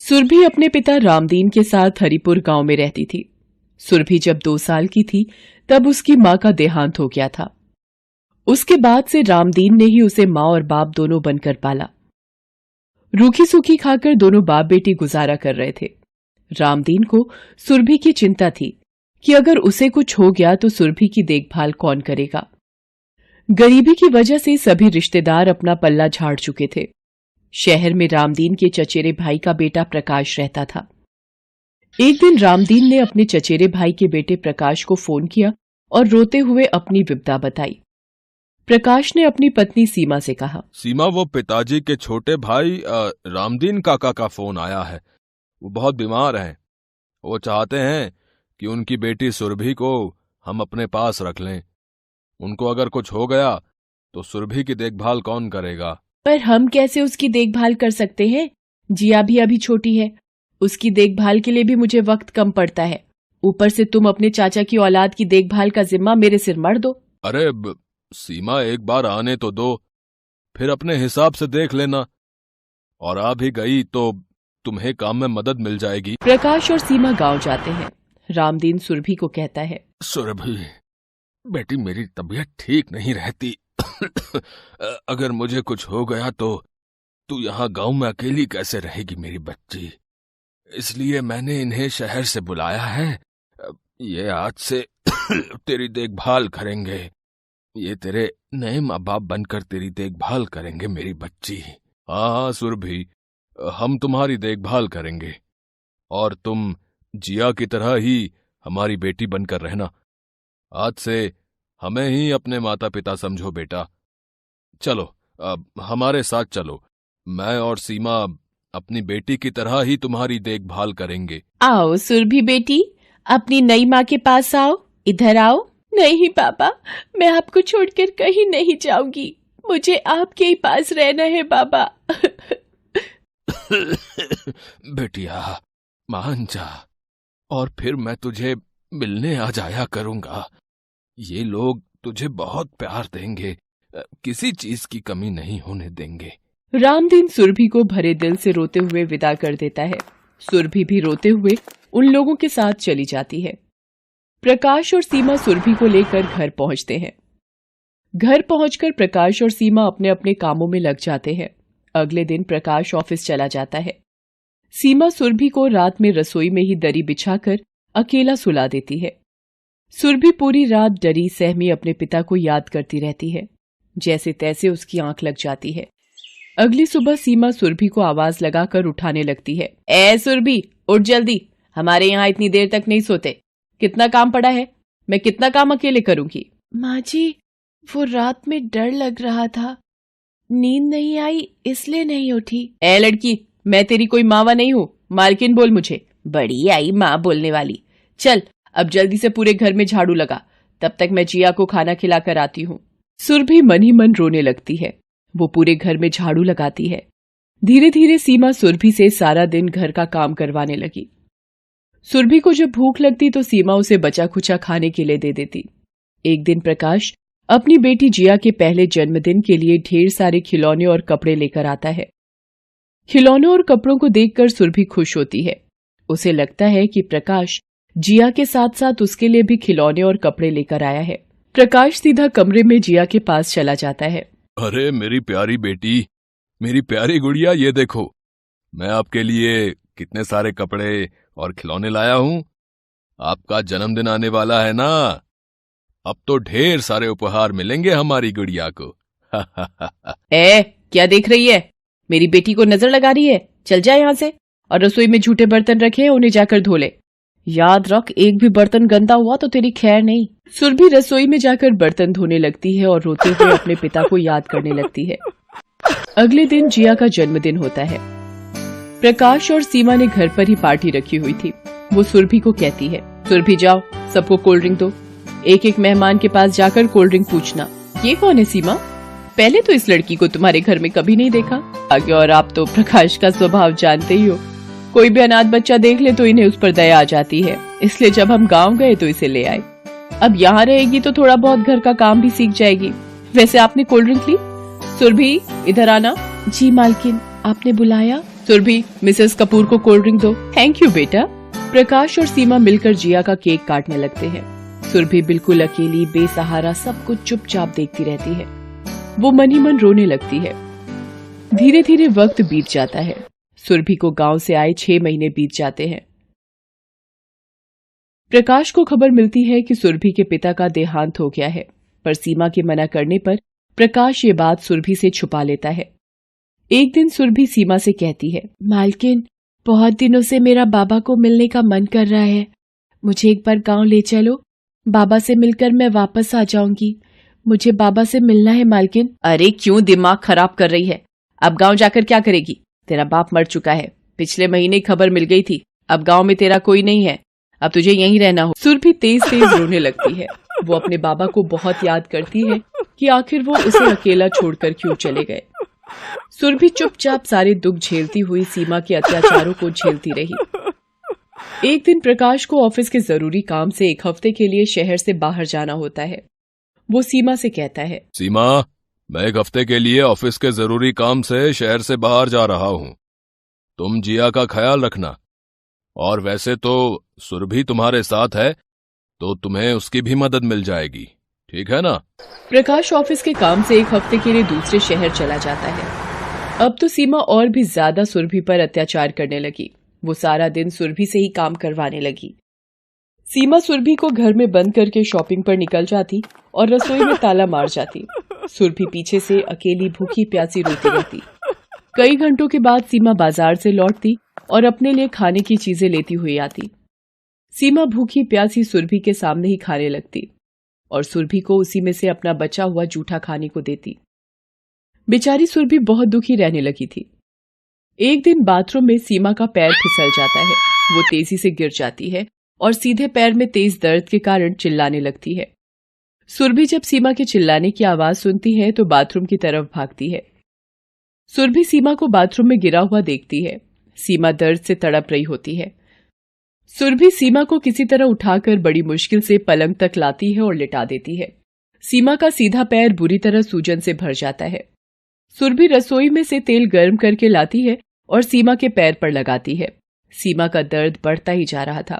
सुरभि अपने पिता रामदीन के साथ हरिपुर गांव में रहती थी। सुरभि जब 2 साल की थी तब उसकी मां का देहांत हो गया था। उसके बाद से रामदीन ने ही उसे मां और बाप दोनों बनकर पाला। रूखी सूखी खाकर दोनों बाप बेटी गुजारा कर रहे थे। रामदीन को सुरभि की चिंता थी कि अगर उसे कुछ हो गया तो सुरभि की देखभाल कौन करेगा। गरीबी की वजह से सभी रिश्तेदार अपना पल्ला झाड़ चुके थे। शहर में रामदीन के चचेरे भाई का बेटा प्रकाश रहता था। एक दिन रामदीन ने अपने चचेरे भाई के बेटे प्रकाश को फोन किया और रोते हुए अपनी विपदा बताई। प्रकाश ने अपनी पत्नी सीमा से कहा, सीमा, वो पिताजी के छोटे भाई रामदीन काका का फोन आया है। वो बहुत बीमार हैं। वो चाहते हैं कि उनकी बेटी सुरभि को हम अपने पास रख लें। उनको अगर कुछ हो गया तो सुरभि की देखभाल कौन करेगा? पर हम कैसे उसकी देखभाल कर सकते हैं? जिया भी अभी छोटी है। उसकी देखभाल के लिए भी मुझे वक्त कम पड़ता है। ऊपर से तुम अपने चाचा की औलाद की देखभाल का जिम्मा मेरे सिर मढ़ दो। अरे सीमा, एक बार आने तो दो, फिर अपने हिसाब से देख लेना। और आ भी गई तो तुम्हें काम में मदद मिल जाएगी। प्रकाश और सीमा गांव जाते हैं। रामदीन सुरभि को कहता है, सुरभि बेटी, मेरी तबीयत ठीक नहीं रहती। अगर मुझे कुछ हो गया तो तू यहाँ गांव में अकेली कैसे रहेगी मेरी बच्ची? इसलिए मैंने इन्हें शहर से बुलाया है। ये आज से तेरी देखभाल करेंगे। ये तेरे नए माँ बाप बनकर तेरी देखभाल करेंगे मेरी बच्ची। हाँ सुरभि, हम तुम्हारी देखभाल करेंगे और तुम जिया की तरह ही हमारी बेटी बनकर रहना। आज से हमें ही अपने माता पिता समझो बेटा। चलो अब हमारे साथ चलो। मैं और सीमा अपनी बेटी की तरह ही तुम्हारी देखभाल करेंगे। आओ सुरभि बेटी, अपनी नई माँ के पास आओ। इधर आओ। नहीं पापा, मैं आपको छोड़कर कहीं नहीं जाऊंगी। मुझे आपके ही पास रहना है बाबा। बेटिया मान जा, और फिर मैं तुझे मिलने आ जाया करूंगा। ये लोग तुझे बहुत प्यार देंगे, किसी चीज की कमी नहीं होने देंगे। रामदीन सुरभि को भरे दिल से रोते हुए विदा कर देता है। सुरभि भी रोते हुए उन लोगों के साथ चली जाती है। प्रकाश और सीमा सुरभि को लेकर घर पहुंचते हैं। घर पहुंचकर प्रकाश और सीमा अपने अपने कामों में लग जाते हैं। अगले दिन प्रकाश ऑफिस चला जाता है। सीमा सुरभि को रात में रसोई में ही दरी बिछाकर अकेला सुला देती है। सुरभि पूरी रात डरी सहमी अपने पिता को याद करती रहती है। जैसे तैसे उसकी आंख लग जाती है। अगली सुबह सीमा सुरभि को आवाज लगाकर उठाने लगती है। ए सुरभि, उठ जल्दी, हमारे यहाँ इतनी देर तक नहीं सोते। कितना काम पड़ा है, मैं कितना काम अकेले करूंगी। माँ जी, वो रात में डर लग रहा था, नींद नहीं आई इसलिए नहीं उठी। ए लड़की, मैं तेरी कोई मावा नहीं हूँ, मालकिन बोल मुझे। बड़ी आई माँ बोलने वाली। चल अब जल्दी से पूरे घर में झाड़ू लगा, तब तक मैं जिया को खाना खिलाकर आती हूँ। सुरभि मन ही मन रोने लगती है। वो पूरे घर में झाड़ू लगाती है। धीरे धीरे सीमा सुरभि से सारा दिन घर का काम करवाने लगी। सुरभि को जब भूख लगती तो सीमा उसे बचा खुचा खाने के लिए दे देती। एक दिन प्रकाश अपनी बेटी जिया के पहले जन्मदिन के लिए ढेर सारे खिलौने और कपड़े लेकर आता है। खिलौनों और कपड़ों को देखकर सुरभि खुश होती है। उसे लगता है कि प्रकाश जिया के साथ साथ उसके लिए भी खिलौने और कपड़े लेकर आया है। प्रकाश सीधा कमरे में जिया के पास चला जाता है। अरे मेरी प्यारी बेटी, मेरी प्यारी गुड़िया, ये देखो मैं आपके लिए कितने सारे कपड़े और खिलौने लाया हूँ। आपका जन्मदिन आने वाला है ना, अब तो ढेर सारे उपहार मिलेंगे हमारी गुड़िया को। क्या देख रही है? मेरी बेटी को नजर लगा रही है? चल जाए यहाँ से, और रसोई में झूठे बर्तन रखे हैं, उन्हें जाकर धो ले। याद रख, एक भी बर्तन गंदा हुआ तो तेरी खैर नहीं। सुरभि रसोई में जाकर बर्तन धोने लगती है और रोते हुए अपने पिता को याद करने लगती है। अगले दिन जिया का जन्मदिन होता है। प्रकाश और सीमा ने घर पर ही पार्टी रखी हुई थी। वो सुरभि को कहती है, सुरभि जाओ, सबको कोल्ड ड्रिंक दो। एक एक मेहमान के पास जाकर कोल्ड ड्रिंक पूछना। ये कौन है सीमा? पहले तो इस लड़की को तुम्हारे घर में कभी नहीं देखा। आगे और आप तो प्रकाश का स्वभाव जानते ही हो। कोई भी अनाथ बच्चा देख ले तो इन्हें उस पर दया आ जाती है, इसलिए जब हम गांव गए तो इसे ले आए। अब यहाँ रहेगी तो थोड़ा बहुत घर का काम भी सीख जाएगी। वैसे आपने कोल्ड ड्रिंक ली? सुरभि इधर आना। जी मालकिन, आपने बुलाया? सुरभि, मिसेस कपूर को कोल्ड ड्रिंक दो। थैंक यू बेटा। प्रकाश और सीमा मिलकर जिया का केक काटने लगते हैं। सुरभि बिल्कुल अकेली बेसहारा सब कुछ चुपचाप देखती रहती है। वो मन ही मन रोने लगती है। धीरे धीरे वक्त बीत जाता है। सुरभि को गांव से आए 6 महीने बीत जाते हैं। प्रकाश को खबर मिलती है कि सुरभि के पिता का देहांत हो गया है, पर सीमा के मना करने पर प्रकाश ये बात सुरभि से छुपा लेता है। एक दिन सुरभि सीमा से कहती है, मालकिन, बहुत दिनों से मेरा बाबा को मिलने का मन कर रहा है। मुझे एक बार गांव ले चलो। बाबा से मिलकर मैं वापस आ जाऊंगी। मुझे बाबा से मिलना है मालकिन। अरे क्यों दिमाग खराब कर रही है? अब गांव जाकर क्या करेगी? तेरा बाप मर चुका है। पिछले महीने खबर मिल गई थी। अब गांव में तेरा कोई नहीं है। अब तुझे यहीं रहना हो। सुरभि तेज तेज रोने लगती है। वो अपने बाबा को बहुत याद करती है कि आखिर वो उसे अकेला छोड़कर क्यों चले गए। सुरभि चुपचाप सारे दुख झेलती हुई सीमा के अत्याचारों को झेलती रही। एक दिन प्रकाश को ऑफिस के जरूरी काम से 1 हफ्ते के लिए शहर से बाहर जाना होता है। वो सीमा से कहता है, सीमा, मैं 1 हफ्ते के लिए ऑफिस के जरूरी काम से शहर से बाहर जा रहा हूँ। तुम जिया का ख्याल रखना। और वैसे तो सुरभि तुम्हारे साथ है, तो तुम्हें उसकी भी मदद मिल जाएगी, ठीक है ना? प्रकाश ऑफिस के काम से 1 हफ्ते के लिए दूसरे शहर चला जाता है। अब तो सीमा और भी ज्यादा सुरभि पर अत्याचार करने लगी। वो सारा दिन सुरभि से ही काम करवाने लगी। सीमा सुरभि को घर में बंद करके शॉपिंग पर निकल जाती और रसोई में ताला मार जाती। सुरभि पीछे से अकेली भूखी प्यासी रोती रहती। कई घंटों के बाद सीमा बाजार से लौटती और अपने लिए खाने की चीजें लेती हुई आती। सीमा भूखी प्यासी सुरभि के सामने ही खाने लगती और सुरभि को उसी में से अपना बचा हुआ जूठा खाने को देती। बेचारी सुरभि बहुत दुखी रहने लगी थी। एक दिन बाथरूम में सीमा का पैर फिसल जाता है। वो तेजी से गिर जाती है और सीधे पैर में तेज दर्द के कारण चिल्लाने लगती है। सुरभि जब सीमा के चिल्लाने की आवाज सुनती है तो बाथरूम की तरफ भागती है। सुरभि सीमा को बाथरूम में गिरा हुआ देखती है। सीमा दर्द से तड़प रही होती है। सुरभि सीमा को किसी तरह उठाकर बड़ी मुश्किल से पलंग तक लाती है और लिटा देती है। सीमा का सीधा पैर बुरी तरह सूजन से भर जाता है। सुरभि रसोई में से तेल गर्म करके लाती है और सीमा के पैर पर लगाती है। सीमा का दर्द बढ़ता ही जा रहा था।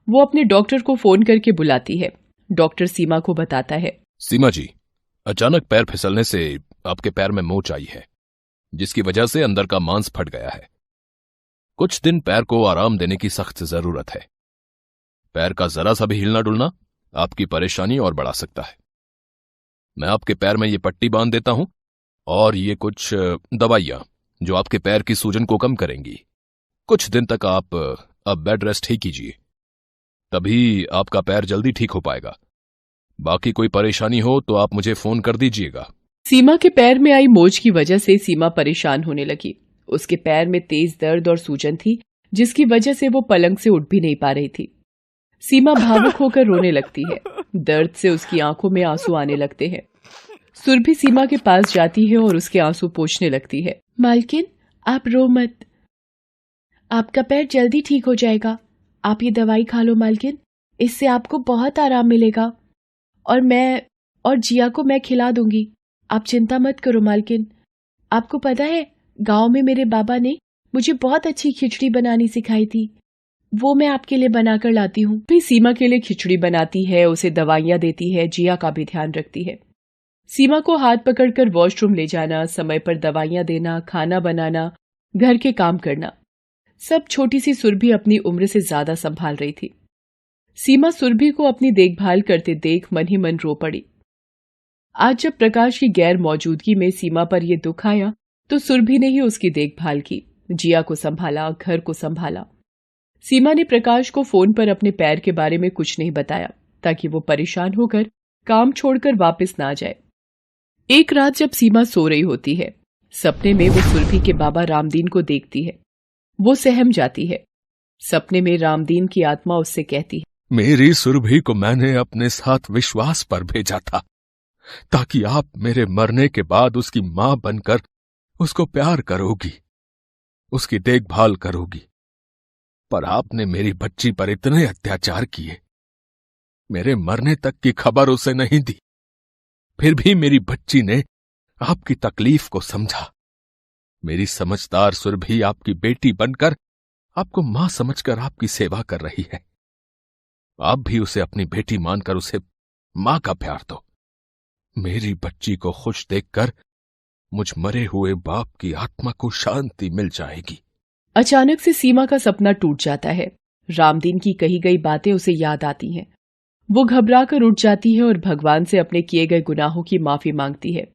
वो अपने डॉक्टर को फोन करके बुलाती है। डॉक्टर सीमा को बताता है, सीमा जी, अचानक पैर फिसलने से आपके पैर में मोच आई है, जिसकी वजह से अंदर का मांस फट गया है। कुछ दिन पैर को आराम देने की सख्त जरूरत है। पैर का जरा सा भी हिलना डुलना आपकी परेशानी और बढ़ा सकता है। मैं आपके पैर में ये पट्टी बांध देता हूं और ये कुछ दवाइयां जो आपके पैर की सूजन को कम करेंगी। कुछ दिन तक आप अब बेड रेस्ट ही कीजिए, तभी आपका पैर जल्दी ठीक हो पाएगा। बाकी कोई परेशानी हो तो आप मुझे फोन कर दीजिएगा। सीमा के पैर में आई मोच की वजह से सीमा परेशान होने लगी। उसके पैर में तेज दर्द और सूजन थी, जिसकी वजह से वो पलंग से उठ भी नहीं पा रही थी। सीमा भावुक होकर रोने लगती है। दर्द से उसकी आंखों में आंसू आने लगते हैं। सुरभि सीमा के पास जाती है और उसके आंसू पोंछने लगती है। मालकिन, आप रो मत, आपका पैर जल्दी ठीक हो जाएगा। आप ये दवाई खा लो मालकिन, इससे आपको बहुत आराम मिलेगा। और जिया को मैं खिला दूंगी। आप चिंता मत करो मालकिन। आपको पता है, गांव में मेरे बाबा ने मुझे बहुत अच्छी खिचड़ी बनानी सिखाई थी। वो मैं आपके लिए बनाकर लाती हूँ। फिर सीमा के लिए खिचड़ी बनाती है, उसे दवाइयां देती है, जिया का भी ध्यान रखती है। सीमा को हाथ पकड़कर वॉशरूम ले जाना, समय पर दवाइयां देना, खाना बनाना, घर के काम करना, सब छोटी सी सुरभि अपनी उम्र से ज्यादा संभाल रही थी। सीमा सुरभि को अपनी देखभाल करते देख मन ही मन रो पड़ी। आज जब प्रकाश की गैर मौजूदगी में सीमा पर यह दुख आया तो सुरभि ने ही उसकी देखभाल की, जिया को संभाला, घर को संभाला। सीमा ने प्रकाश को फोन पर अपने पैर के बारे में कुछ नहीं बताया ताकि वो परेशान होकर काम छोड़कर वापस ना जाए। एक रात जब सीमा सो रही होती है, सपने में वो सुरभि के बाबा रामदीन को देखती है। वो सहम जाती है। सपने में रामदीन की आत्मा उससे कहती है, मेरी सुरभि को मैंने अपने साथ विश्वास पर भेजा था ताकि आप मेरे मरने के बाद उसकी मां बनकर उसको प्यार करोगी, उसकी देखभाल करोगी। पर आपने मेरी बच्ची पर इतने अत्याचार किए, मेरे मरने तक की खबर उसे नहीं दी। फिर भी मेरी बच्ची ने आपकी तकलीफ को समझा मेरी समझदार सुरभि आपकी बेटी बनकर आपको मां समझकर आपकी सेवा कर रही है। आप भी उसे अपनी बेटी मानकर उसे मां का प्यार दो। मेरी बच्ची को खुश देखकर मुझ मरे हुए बाप की आत्मा को शांति मिल जाएगी। अचानक से सीमा का सपना टूट जाता है। रामदीन की कही गई बातें उसे याद आती हैं। वो घबराकर उठ जाती है और भगवान से अपने किए गए गुनाहों की माफी मांगती है।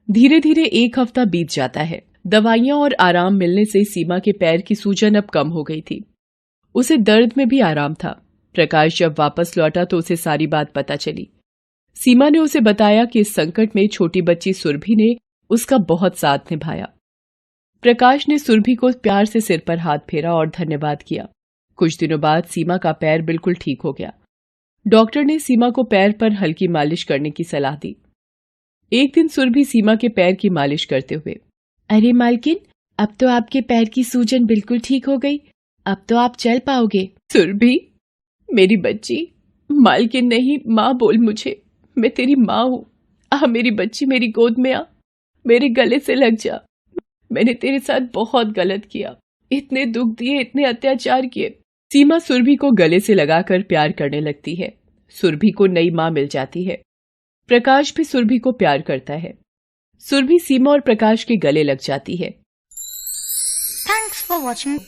धीरे धीरे 1 हफ्ता बीत जाता है। दवाइयां और आराम मिलने से सीमा के पैर की सूजन अब कम हो गई थी। उसे दर्द में भी आराम था। प्रकाश जब वापस लौटा तो उसे सारी बात पता चली। सीमा ने उसे बताया कि इस संकट में छोटी बच्ची सुरभि ने उसका बहुत साथ निभाया। प्रकाश ने सुरभि को प्यार से सिर पर हाथ फेरा और धन्यवाद किया। कुछ दिनों बाद सीमा का पैर बिल्कुल ठीक हो गया। डॉक्टर ने सीमा को पैर पर हल्की मालिश करने की सलाह दी। एक दिन सुरभि सीमा के पैर की मालिश करते हुए, अरे मालकिन, अब तो आपके पैर की सूजन बिल्कुल ठीक हो गई, अब तो आप चल पाओगे। सुरभि, मेरी बच्ची, मालकिन नहीं माँ बोल मुझे, मैं तेरी माँ हूँ। आ मेरी बच्ची, मेरी गोद में आ, मेरे गले से लग जा। मैंने तेरे साथ बहुत गलत किया, इतने दुख दिए, इतने अत्याचार किए। सीमा सुरभि को गले से लगाकर प्यार करने लगती है। सुरभि को नई माँ मिल जाती है। प्रकाश भी सुरभि को प्यार करता है। सुरभि सीमा और प्रकाश के गले लग जाती है। Thanks for watching.